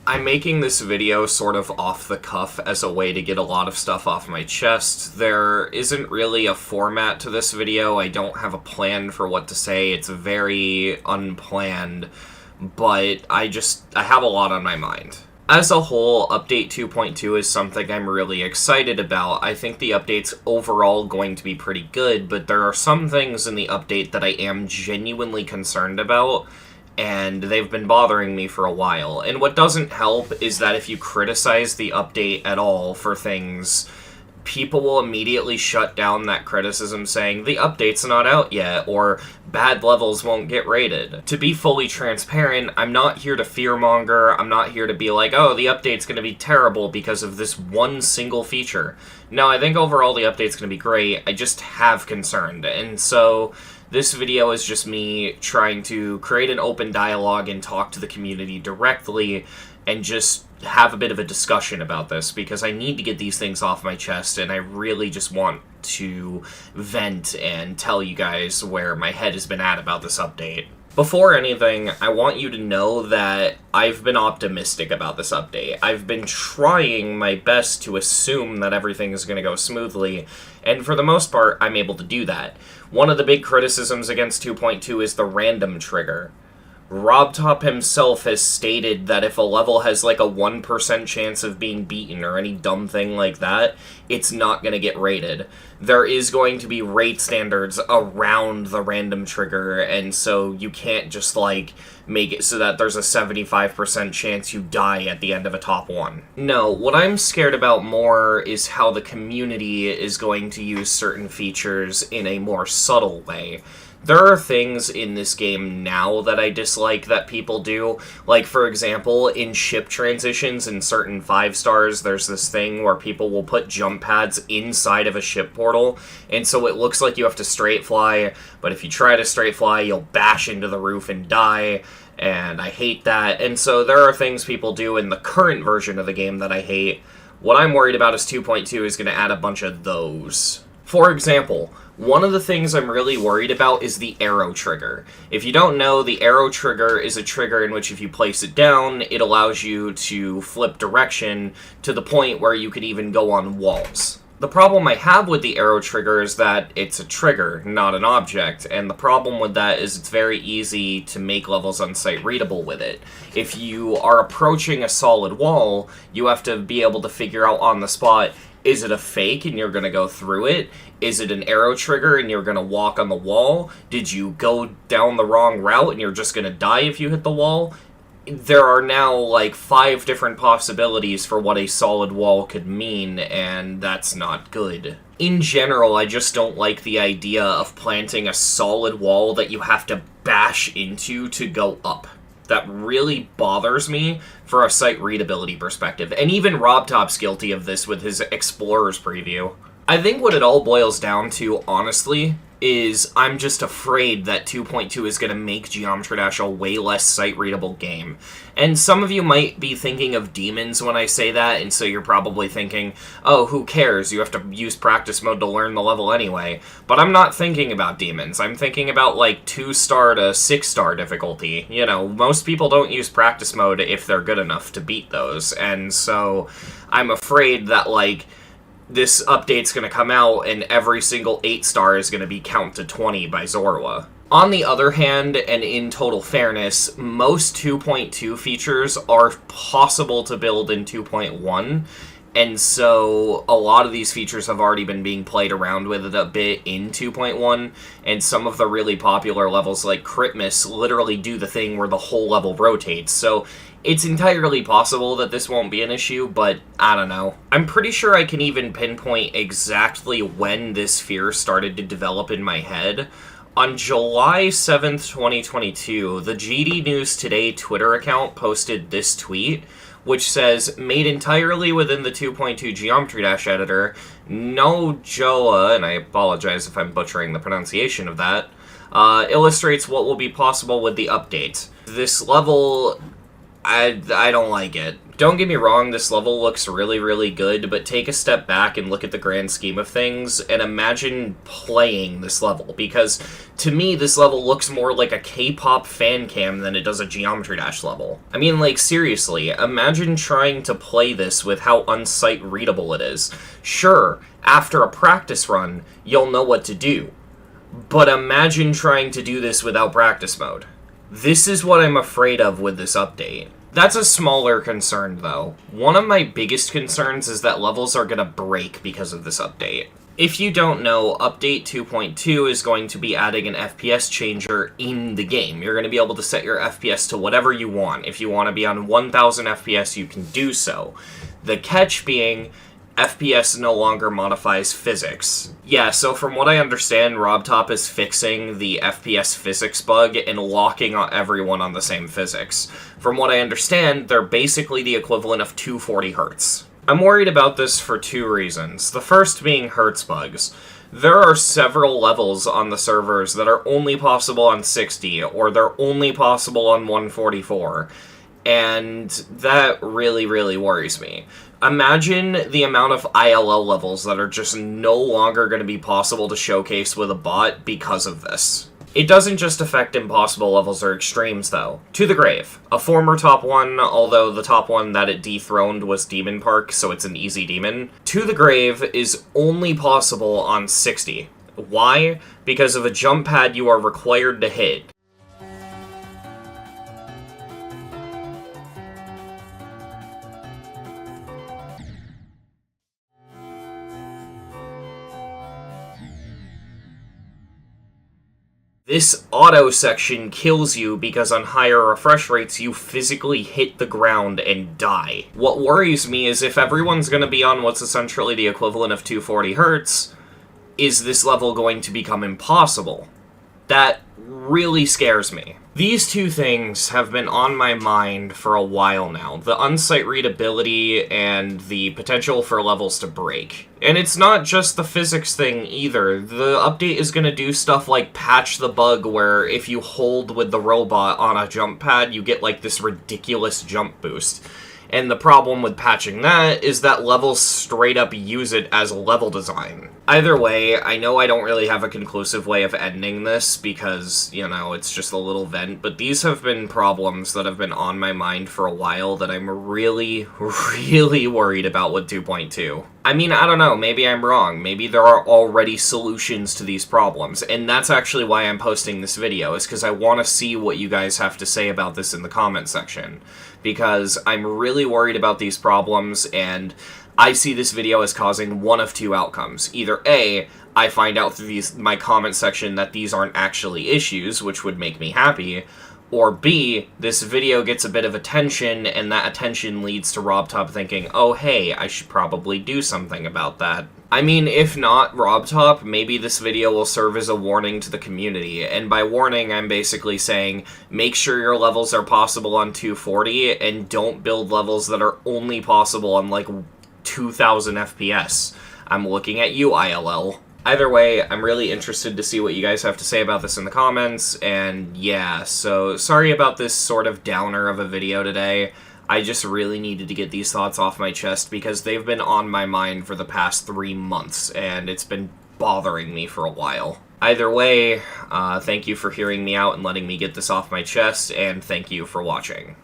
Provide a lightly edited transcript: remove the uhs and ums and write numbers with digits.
I'm making this video sort of off the cuff as a way to get a lot of stuff off my chest. There isn't really a format to this video. I don't have a plan for what to say. It's very unplanned, but I have a lot on my mind. As a whole, Update 2.2 is something I'm really excited about. I think the update's overall going to be pretty good, but there are some things in the update that I am genuinely concerned about, and they've been bothering me for a while. And what doesn't help is that if you criticize the update at all for things, people will immediately shut down that criticism saying, the update's not out yet, or bad levels won't get rated. To be fully transparent, I'm not here to fearmonger, I'm not here to be like, oh, the update's gonna be terrible because of this one single feature. No, I think overall the update's gonna be great, I just have concern, and so this video is just me trying to create an open dialogue and talk to the community directly and just have a bit of a discussion about this, because I need to get these things off my chest, and I really just want to vent and tell you guys where my head has been at about this update. Before anything, I want you to know that I've been optimistic about this update. I've been trying my best to assume that everything is going to go smoothly, and for the most part, I'm able to do that. One of the big criticisms against 2.2 is the random trigger. RobTop himself has stated that if a level has like a 1% chance of being beaten or any dumb thing like that, it's not going to get rated. There is going to be rate standards around the random trigger, and so you can't just like make it so that there's a 75% chance you die at the end of a top 1. No, what I'm scared about more is how the community is going to use certain features in a more subtle way. There are things in this game now that I dislike that people do. Like, for example, in ship transitions in certain 5 stars, there's this thing where people will put jump pads inside of a ship portal, and so it looks like you have to straight fly, but if you try to straight fly, you'll bash into the roof and die, and I hate that. And so there are things people do in the current version of the game that I hate. What I'm worried about is 2.2 is going to add a bunch of those. For example, one of the things I'm really worried about is the arrow trigger. If you don't know, the arrow trigger is a trigger in which if you place it down, it allows you to flip direction to the point where you could even go on walls. The problem I have with the arrow trigger is that it's a trigger, not an object, and the problem with that is it's very easy to make levels unsight readable with it. If you are approaching a solid wall, you have to be able to figure out on the spot, is it a fake and you're going to go through it? Is it an arrow trigger and you're going to walk on the wall? Did you go down the wrong route and you're just going to die if you hit the wall? There are now like 5 different possibilities for what a solid wall could mean, and that's not good. In general, I just don't like the idea of planting a solid wall that you have to bash into to go up. That really bothers me for a sight readability perspective, and even RobTop's guilty of this with his Explorer's preview. I think what it all boils down to, honestly, is I'm just afraid that 2.2 is going to make Geometry Dash a way less sight-readable game. And some of you might be thinking of demons when I say that, and so you're probably thinking, oh, who cares, you have to use practice mode to learn the level anyway. But I'm not thinking about demons, I'm thinking about like 2-star to 6-star difficulty. You know, most people don't use practice mode if they're good enough to beat those, and so I'm afraid that like this update's going to come out and every single 8-star is going to be count to 20 by Zorua. On the other hand, and in total fairness, most 2.2 features are possible to build in 2.1, and so a lot of these features have already been being played around with a bit in 2.1, and some of the really popular levels like Critmas literally do the thing where the whole level rotates, so it's entirely possible that this won't be an issue, but I don't know. I'm pretty sure I can even pinpoint exactly when this fear started to develop in my head. On July 7th, 2022, the GD News Today Twitter account posted this tweet, which says, made entirely within the 2.2 Geometry Dash editor, no Joa, and I apologize if I'm butchering the pronunciation of that, illustrates what will be possible with the update. This level, I don't like it. Don't get me wrong, this level looks really, really good, but take a step back and look at the grand scheme of things, and imagine playing this level, because to me, this level looks more like a K-pop fan cam than it does a Geometry Dash level. I mean, like, seriously, imagine trying to play this with how unsight readable it is. Sure, after a practice run, you'll know what to do, but imagine trying to do this without practice mode. This is what I'm afraid of with this update. That's a smaller concern, though. One of my biggest concerns is that levels are gonna break because of this update. If you don't know, Update 2.2 is going to be adding an FPS changer in the game. You're going to be able to set your FPS to whatever you want. If you want to be on 1000 FPS, you can do so. The catch being, FPS no longer modifies physics. Yeah, so from what I understand, RobTop is fixing the FPS physics bug and locking everyone on the same physics. From what I understand, they're basically the equivalent of 240 Hz. I'm worried about this for two reasons. The first being Hertz bugs. There are several levels on the servers that are only possible on 60, or they're only possible on 144. And that really, really worries me. Imagine the amount of ILL levels that are just no longer going to be possible to showcase with a bot because of this. It doesn't just affect impossible levels or extremes, though. To the Grave, a former top one, although the top one that it dethroned was Demon Park, so it's an easy demon. To the Grave is only possible on 60. Why? Because of a jump pad you are required to hit. This auto section kills you because on higher refresh rates you physically hit the ground and die. What worries me is if everyone's going to be on what's essentially the equivalent of 240 Hz, is this level going to become impossible? That really scares me. These two things have been on my mind for a while now. The unsight readability and the potential for levels to break. And it's not just the physics thing either. The update is going to do stuff like patch the bug where if you hold with the robot on a jump pad, you get like this ridiculous jump boost. And the problem with patching that is that levels straight up use it as level design. Either way, I know I don't really have a conclusive way of ending this because, you know, it's just a little vent, but these have been problems that have been on my mind for a while that I'm really, really worried about with 2.2. I mean, I don't know, maybe I'm wrong. Maybe there are already solutions to these problems, and that's actually why I'm posting this video, is because I want to see what you guys have to say about this in the comment section. Because I'm really worried about these problems, and I see this video as causing one of two outcomes. Either A, I find out through my comment section that these aren't actually issues, which would make me happy, or B, this video gets a bit of attention, and that attention leads to RobTop thinking, oh hey, I should probably do something about that. I mean, if not RobTop, maybe this video will serve as a warning to the community, and by warning, I'm basically saying, make sure your levels are possible on 240, and don't build levels that are only possible on, like, 2000 FPS. I'm looking at you, ILL. Either way, I'm really interested to see what you guys have to say about this in the comments, and yeah, so sorry about this sort of downer of a video today. I just really needed to get these thoughts off my chest because they've been on my mind for the past 3 months, and it's been bothering me for a while. Either way, thank you for hearing me out and letting me get this off my chest, and thank you for watching.